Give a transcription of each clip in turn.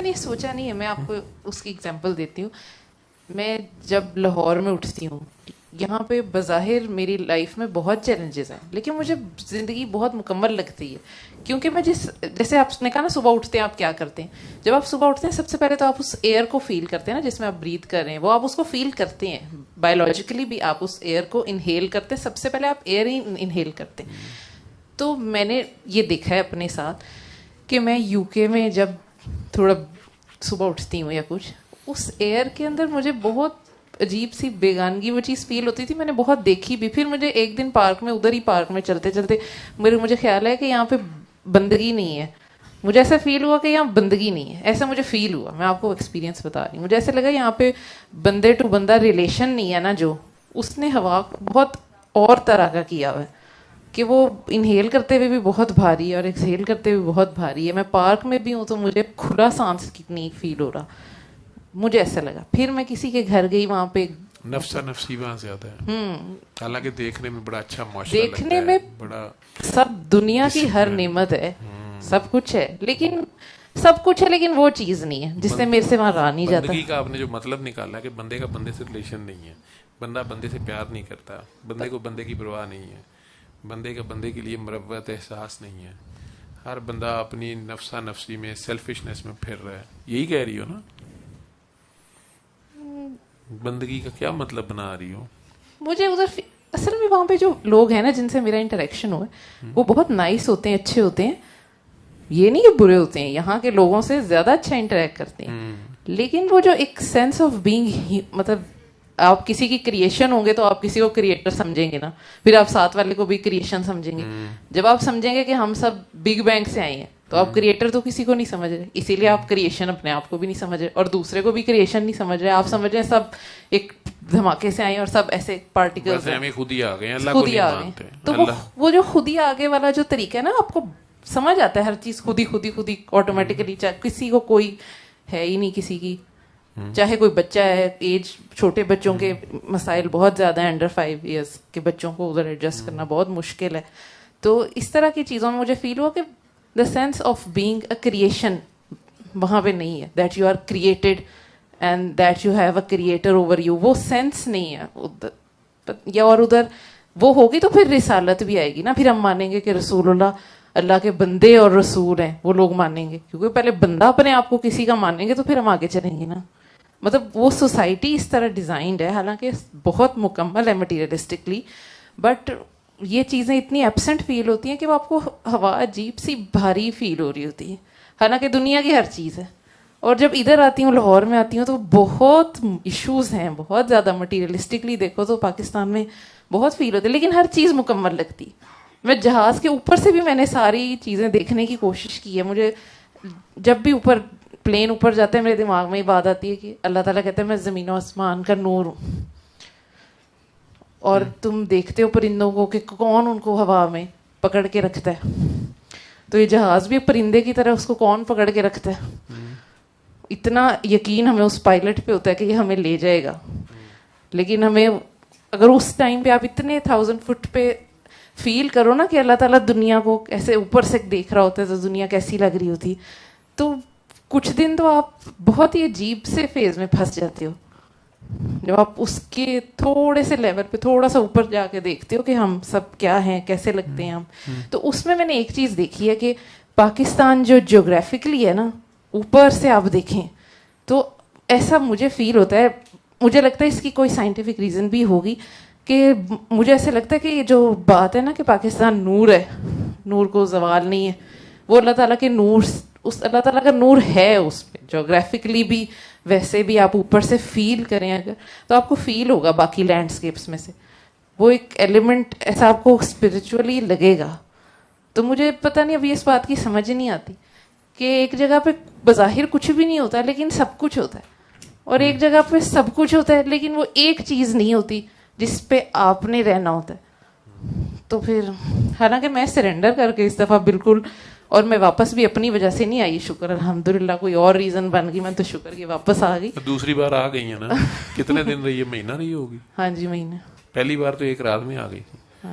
نے سوچا نہیں ہے. میں آپ کو اس کی اگزامپل دیتی ہوں. میں جب لاہور میں اٹھتی ہوں, یہاں پہ بظاہر میری لائف میں بہت چیلنجز ہیں, لیکن مجھے زندگی بہت مکمل لگتی ہے, کیونکہ میں جیسے آپ نے کہا نا صبح اٹھتے ہیں آپ کیا کرتے ہیں. جب آپ صبح اٹھتے ہیں سب سے پہلے تو آپ اس ایئر کو فیل کرتے ہیں نا, جس میں آپ بریتھ کر رہے ہیں, وہ آپ اس کو فیل کرتے ہیں. بایولوجیکلی بھی آپ اس ایئر کو انہیل کرتے ہیں. سب سے پہلے آپ ایئر ہی انہیل کرتے ہیں. تو میں نے یہ دیکھا ہے اپنے ساتھ کہ میں یو کے میں جب تھوڑا صبح اٹھتی ہوں یا کچھ, اس ایئر کے اندر مجھے بہت عجیب سی بیگانگی وہ چیز فیل ہوتی تھی. میں نے بہت دیکھی بھی. پھر مجھے ایک دن پارک میں, ادھر ہی پارک میں چلتے چلتے مجھے خیال ہے کہ یہاں پہ بندگی نہیں ہے. مجھے ایسا فیل ہوا کہ یہاں بندگی نہیں ہے. ایسا مجھے فیل ہوا, میں آپ کو ایکسپیرینس بتا رہی ہوں. مجھے ایسا لگا یہاں پہ بندے ٹو بندہ ریلیشن نہیں ہے نا, جو اس نے ہوا بہت اور طرح کا کیا ہوا ہے کہ وہ انہیل کرتے ہوئے بھی بہت بھاری ہے اور ایکسہیل کرتے ہوئے بہت بھاری ہے. میں پارک میں بھی ہوں تو مجھے کھلا سانس کی نہیں فیل ہو رہا. مجھے ایسا لگا. پھر میں کسی کے گھر گئی, وہاں پہ نفسا نفسی وہاں زیادہ ہے. حالانکہ دیکھنے میں بڑا اچھا معاشرہ دیکھنے میں بڑا سب دنیا کی ہر نعمت ہے, سب کچھ ہے, لیکن سب کچھ ہے لیکن وہ چیز نہیں ہے جس سے میرے سے وہاں رہا نہیں جاتا. بندگی کا آپ نے جو مطلب نکالا کہ بندے کا بندے سے ریلیشن نہیں ہے, بندہ بندے سے پیار نہیں کرتا, بندے کو بندے کی پرواہ نہیں ہے, بندے کا بندے کے لیے مربت احساس نہیں ہے, ہر بندہ اپنی نفسا نفسی میں سیلفشنس میں پھر رہا ہے. یہی کہہ رہی ہو نا, بندگی کا کیا مطلب بنا رہی ہو؟ مجھے ادھر اصل میں وہاں پہ جو لوگ ہیں نا جن سے میرا انٹریکشن ہوا ہے وہ بہت نائس ہوتے ہیں, اچھے ہوتے ہیں. یہ نہیں کہ برے ہوتے ہیں, یہاں کے لوگوں سے زیادہ اچھا انٹریکٹ کرتے ہیں. لیکن وہ جو ایک سینس آف بینگ, مطلب آپ کسی کی کریشن ہوں گے تو آپ کسی کو کریٹر سمجھیں گے نا, پھر آپ ساتھ والے کو بھی کریشن سمجھیں گے. جب آپ سمجھیں گے کہ ہم سب بگ بینگ سے آئے ہیں تو آپ کریٹر تو کسی کو نہیں سمجھ رہے, اسی لیے آپ کریشن اپنے آپ کو بھی نہیں سمجھ رہے اور دوسرے کو بھی کریشن نہیں سمجھ رہے. آپ سمجھ رہے ہیں سب ایک دھماکے سے آئے اور سب ایسے پارٹیکلز خود ہی آ گئے, اللہ خود کو ہی نہیں آ گئے. مانتے. تو وہ جو خود ہی آگے والا جو طریقہ ہے نا, آپ کو سمجھ آتا ہے ہر چیز خود ہی آٹومیٹیکلی. کسی کو کوئی ہے ہی نہیں کسی کی, چاہے کوئی بچہ ہے, ایج چھوٹے بچوں کے مسائل بہت زیادہ ہیں, انڈر 5 ایئرس کے بچوں کو ادھر ایڈجسٹ کرنا بہت مشکل ہے. تو اس طرح کی چیزوں میں مجھے فیل ہوا کہ the sense of being a creation وہاں پہ نہیں ہے, that you are created and that you have a creator over you, وہ سینس نہیں ہے ادھر. یا اور ادھر وہ ہوگی تو پھر رسالت بھی آئے گی نا, پھر ہم مانیں گے کہ رسول اللہ کے بندے اور رسول ہیں, وہ لوگ مانیں گے. کیونکہ پہلے بندہ اپنے آپ کو کسی کا مانیں گے تو پھر ہم آگے چلیں گے نا. مطلب وہ سوسائٹی اس طرح ڈیزائنڈ ہے, حالانکہ بہت مکمل ہے مٹیریلسٹکلی, بٹ یہ چیزیں اتنی ایبسنٹ فیل ہوتی ہیں کہ وہ آپ کو ہوا عجیب سی بھاری فیل ہو رہی ہوتی ہے, حالانکہ دنیا کی ہر چیز ہے. اور جب ادھر آتی ہوں, لاہور میں آتی ہوں, تو بہت ایشوز ہیں, بہت زیادہ. مٹیریلسٹکلی دیکھو تو پاکستان میں بہت فیل ہوتے, لیکن ہر چیز مکمل لگتی. میں جہاز کے اوپر سے بھی میں نے ساری چیزیں دیکھنے کی کوشش کی ہے. مجھے جب بھی اوپر پلین اوپر جاتا ہے میرے دماغ میں یہ بات آتی ہے کہ اللہ تعالیٰ کہتے ہیں میں زمین و آسمان کا نور ہوں, اور تم دیکھتے ہو پرندوں کو کہ کون ان کو ہوا میں پکڑ کے رکھتا ہے. تو یہ جہاز بھی پرندے کی طرح, اس کو کون پکڑ کے رکھتا ہے؟ اتنا یقین ہمیں اس پائلٹ پہ ہوتا ہے کہ یہ ہمیں لے جائے گا. لیکن ہمیں اگر اس ٹائم پہ آپ اتنے 1000 فٹ پہ فیل کرو نا کہ اللہ تعالیٰ دنیا کو ایسے اوپر سے دیکھ رہا ہوتا ہے, تو دنیا کیسی لگ رہی ہوتی. تو کچھ دن تو آپ بہت ہی عجیب سے فیز میں پھنس جاتے ہو جب آپ اس کے تھوڑے سے لیول پہ تھوڑا سا اوپر جا کے دیکھتے ہو کہ ہم سب کیا ہیں, کیسے لگتے ہیں ہم. تو اس میں نے ایک چیز دیکھی ہے کہ پاکستان جو جیوگرافکلی ہے نا, اوپر سے آپ دیکھیں تو ایسا مجھے فیل ہوتا ہے, مجھے لگتا ہے اس کی کوئی سائنٹیفک ریزن بھی ہوگی, کہ مجھے ایسا لگتا ہے کہ یہ جو بات ہے نا کہ پاکستان نور ہے, نور کو زوال نہیں ہے, وہ اللہ تعالیٰ کے نور, اس اللہ تعالیٰ کا نور ہے اس پہ جیوگرافکلی بھی. ویسے بھی آپ اوپر سے فیل کریں اگر تو آپ کو فیل ہوگا باقی لینڈسکیپس میں سے وہ ایک ایلیمنٹ ایسا آپ کو اسپرچولی لگے گا. تو مجھے پتہ نہیں ابھی اس بات کی سمجھ نہیں آتی کہ ایک جگہ پہ بظاہر کچھ بھی نہیں ہوتا لیکن سب کچھ ہوتا ہے, اور ایک جگہ پہ سب کچھ ہوتا ہے لیکن وہ ایک چیز نہیں ہوتی جس پہ آپ نے رہنا ہوتا ہے. تو پھر حالانکہ میں سرنڈر کر کے اس دفعہ بالکل, اور میں واپس بھی اپنی وجہ سے نہیں آئی, شکر الحمدللہ, کوئی اور ریزن بن گئی, میں تو شکر کی واپس آ گئی. دوسری بار آ گئی ہیں نا, کتنے دن رہی ہے, مہینہ رہی ہوگی؟ ہاں جی, مہینہ. پہلی بار تو ایک رات میں آ گئی تھی,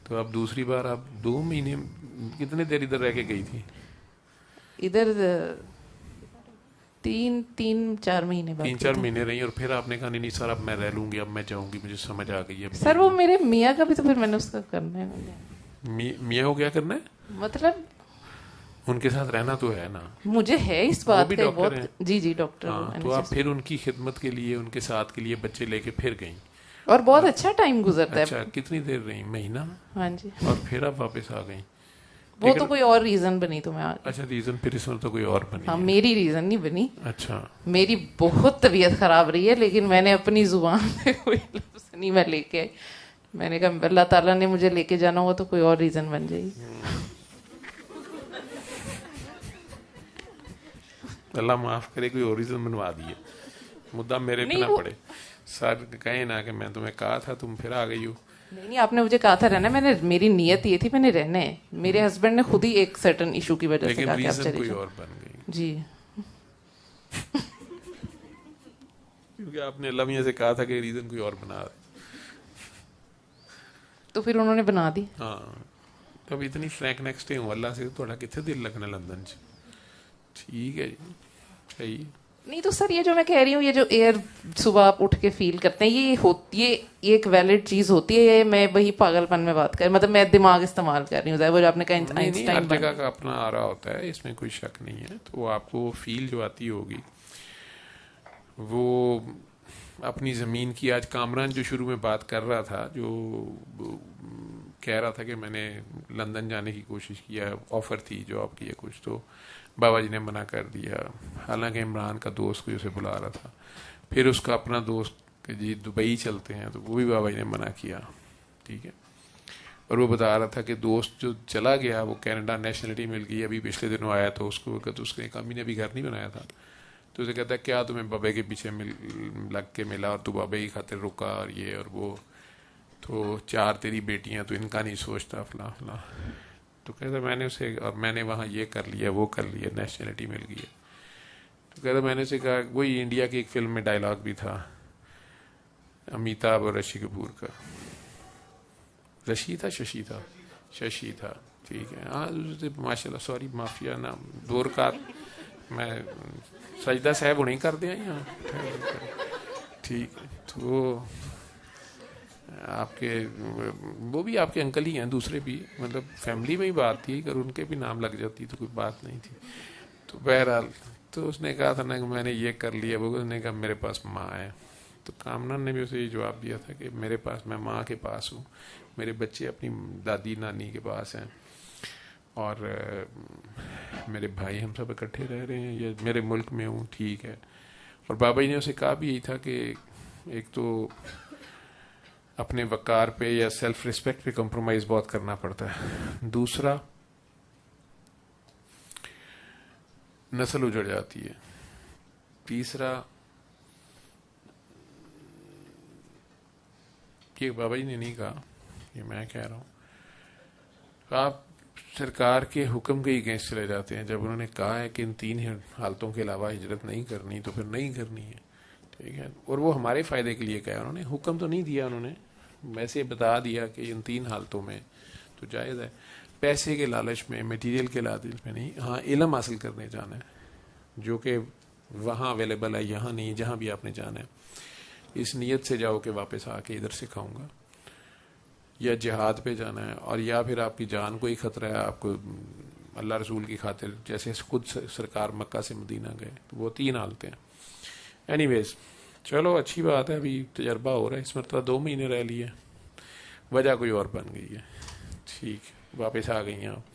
تو اب دوسری بار آپ 2 مہینے, کتنے دیر ادھر رہ کے گئی تھی؟ ادھر 4 مہینے بعد 3-4 مہینے رہی اور پھر آپ نے کہا نہیں سر اب میں رہ لوں گی, اب میں جاؤں گی, مجھے سمجھ آ گئی ہے. سر وہ میرے میاں کا بھی تو پھر میں نے اس کا کرنا ہے. میاں کو کیا کرنا ہے؟ مطلب ان کے ساتھ رہنا تو ہے نا. مجھے ہے اس بات کا بہت. جی ڈاکٹر. تو آپ پھر ان کی خدمت کے لیے, ان کے ساتھ کے لیے بچے لے کے پھر گئیں اور بہت اچھا ٹائم گزرتا ہے. اچھا کتنی دیر رہی؟ مہینہ. ہاں جی. اور پھر آپ واپس آ گئیں. وہ تو کوئی اور ریزن بنی تو میں آ گئی. اچھا ریزن پھر اس میں تو کوئی اور بنی. ہاں میری ریزن نہیں بنی. اچھا میری بہت طبیعت خراب رہی ہے لیکن میں نے اپنی زبان پہ کوئی لفظ نہیں میں لے کے آئی. میں نے کہا اللہ تعالیٰ نے مجھے لے کے جانا ہوا تو کوئی اور ریزن بن جائے گی. اللہ معاف کرے کوئی اور ریزن بنوا دیے, مدعا میرے پہ نہ پڑے. سر کہیں نہ کہ میں تمہیں کہا تھا تم پھر آ گئی ہو. نہیں آپ نے مجھے کہا تھا رہنا, میری نیت یہ تھی میں نے رہنا ہے. میرے ہسبینڈ نے خود ہی ایک سرٹن ایشو کی وجہ سے کہا کہ آپ چلے کوئی اور بن گئی. جی کیونکہ آپ نے اللہ میاں سے کہا تھا کہ ریزن کوئی اور بنا دے, تو پھر انہوں نے بنا دی. ہاں تب اتنی فرینک نیکسٹ ہوں اللہ سے تھوڑا کتنے دل لگنا لندن چ. ٹھیک ہے جی صحیح. نہیں تو سر یہ جو میں کہہ رہی ہوں, یہ جو ایئر صبح آپ اٹھ کے فیل کرتے ہیں, یہ ایک ویلڈ چیز ہوتی ہے. میں وہی پاگل پن میں بات کر, مطلب میں دماغ استعمال کر رہی ہوں. وہ جو آپ نے کہا آئنسٹائن, ہر جگہ کا اپنا آ رہا ہوتا ہے, اس میں کوئی شک نہیں ہے. تو وہ آپ کو فیل جو آتی ہوگی وہ اپنی زمین کی. آج کامران جو شروع میں بات کر رہا تھا, جو کہہ رہا تھا کہ میں نے لندن جانے کی کوشش کیا, آفر تھی جاب کی ہے کچھ, تو بابا جی نے منع کر دیا. حالانکہ عمران کا دوست کوئی اسے بلا رہا تھا. پھر اس کا اپنا دوست کہ جی دبئی چلتے ہیں, تو وہ بھی بابا جی نے منع کیا. ٹھیک ہے. اور وہ بتا رہا تھا کہ دوست جو چلا گیا وہ کینیڈا نیشنلٹی مل گئی, ابھی پچھلے دنوں آیا تو اس کو اس کے امی نے بھی گھر نہیں بنایا تھا. تو اسے کہتا ہے کیا تمہیں بابے کے پیچھے لگ کے ملا اور تو بابے کی خاطر رکا اور یہ اور وہ, تو 4 تیری بیٹیاں تو ان کا نہیں سوچتا فلاں فلاں. تو کہتا میں نے اسے, اور میں نے وہاں یہ کر لیا وہ کر لیا, نیشنلٹی مل گئی ہے. تو کہتا میں نے اسے کہا وہی انڈیا کی ایک فلم میں ڈائلاگ بھی تھا امیتابھ اور رشی کپور کا. رشی تھا ششی تھا ٹھیک ہے. ہاں ماشاء اللہ سوری معافیا نام دور کا میں سجدہ صاحب نہیں کر دیا یہاں. ٹھیک ہے. تو آپ کے وہ بھی آپ کے انکل ہی ہیں, دوسرے بھی, مطلب فیملی میں ہی بات تھی, اگر ان کے بھی نام لگ جاتی تو کوئی بات نہیں تھی. تو بہرحال تو اس نے کہا تھا نا کہ میں نے یہ کر لیا, وہ اس نے کہا میرے پاس ماں ہے. تو کامران نے بھی اسے یہ جواب دیا تھا کہ میرے پاس, میں ماں کے پاس ہوں, میرے بچے اپنی دادی نانی کے پاس ہیں, اور میرے بھائی ہم سب اکٹھے رہ رہے ہیں, یا میرے ملک میں ہوں. ٹھیک ہے. اور بابا جی نے اسے کہا بھی یہی تھا کہ ایک تو اپنے وقار پہ یا سیلف ریسپیکٹ پہ کمپرومائز بہت کرنا پڑتا ہے, دوسرا نسل اجڑ جاتی ہے, تیسرا یہ بابا جی نے نہیں کہا, یہ میں کہہ رہا ہوں, آپ سرکار کے حکم کے ہی اگینسٹ چلے جاتے ہیں. جب انہوں نے کہا ہے کہ ان 3 حالتوں کے علاوہ ہجرت نہیں کرنی تو پھر نہیں کرنی ہے. ٹھیک ہے. اور وہ ہمارے فائدے کے لیے کہا, انہوں نے حکم تو نہیں دیا, انہوں نے ویسے بتا دیا کہ ان 3 حالتوں میں تو جائز ہے. پیسے کے لالچ میں, میٹیریل کے لالچ میں نہیں, ہاں علم حاصل کرنے جانا ہے جو کہ وہاں اویلیبل ہے, یہاں نہیں, جہاں بھی آپ نے جانا ہے اس نیت سے جاؤ کہ واپس آ کے ادھر سکھاؤں گا, یا جہاد پہ جانا ہے, اور یا پھر آپ کی جان کو ہی خطرہ ہے, آپ کو اللہ رسول کی خاطر, جیسے خود سرکار مکہ سے مدینہ گئے. تو وہ 3 حالتیں ہیں. اینی ویز چلو اچھی بات ہے, ابھی تجربہ ہو رہا ہے, اس مرتبہ 2 مہینے رہ لیے, وجہ کوئی اور بن گئی ہے. ٹھیک, واپس آ گئی ہیں آپ.